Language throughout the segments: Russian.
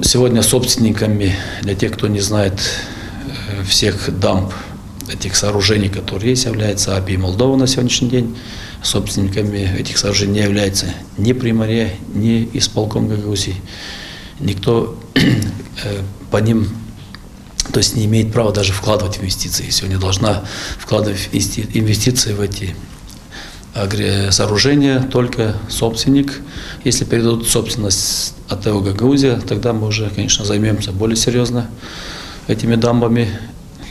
Сегодня собственниками, для тех, кто не знает, всех дамб, этих сооружений, которые есть, является АПИ Молдова на сегодняшний день. Собственниками этих сооружений не является ни Приморье, ни исполком Гагаузии. Никто по ним, то есть не имеет права даже вкладывать инвестиции. Сегодня должна вкладывать инвестиции в эти сооружения только собственник. Если передадут собственность АТО Гагаузия, тогда мы уже, конечно, займемся более серьезно этими дамбами.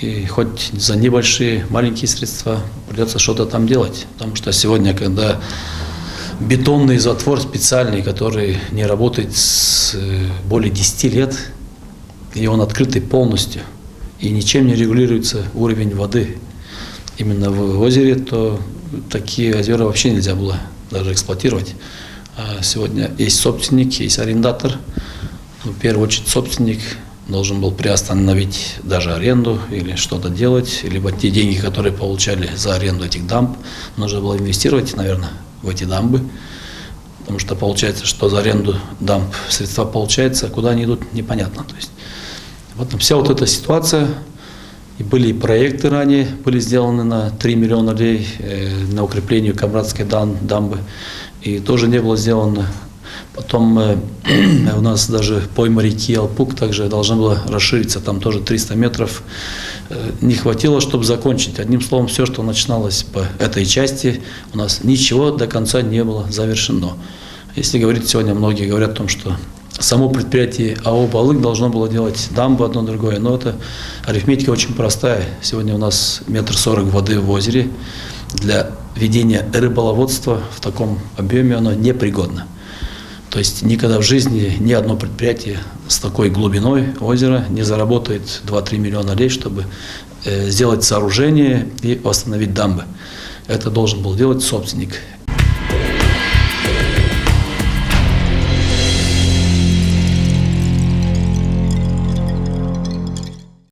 И хоть за небольшие, маленькие средства придется что-то там делать. Потому что сегодня, когда бетонный затвор специальный, который не работает с более 10 лет, и он открытый полностью, и ничем не регулируется уровень воды именно в озере, то такие озера вообще нельзя было даже эксплуатировать. А сегодня есть собственник, есть арендатор. В первую очередь собственник должен был приостановить даже аренду или что-то делать, либо те деньги, которые получали за аренду этих дамб, нужно было инвестировать, наверное, в эти дамбы. Потому что получается, что за аренду дамб средства получается, а куда они идут, непонятно. То есть, вот вся вот эта ситуация, и были и проекты ранее, были сделаны на 3 миллиона рублей на укрепление Камрадской дамбы, и тоже не было сделано. Потом у нас даже пойма реки Алпук также должна была расшириться, там тоже 300 метров. Не хватило, чтобы закончить. Одним словом, все, что начиналось по этой части, у нас ничего до конца не было завершено. Если говорить сегодня, многие говорят о том, что само предприятие АО «Балык» должно было делать дамбу одно другое, но это арифметика очень простая. Сегодня у нас 1,40 м воды в озере. Для ведения рыболоводства в таком объеме оно непригодно. То есть никогда в жизни ни одно предприятие с такой глубиной озера не заработает 2-3 миллиона рублей, чтобы сделать сооружение и восстановить дамбы. Это должен был делать собственник.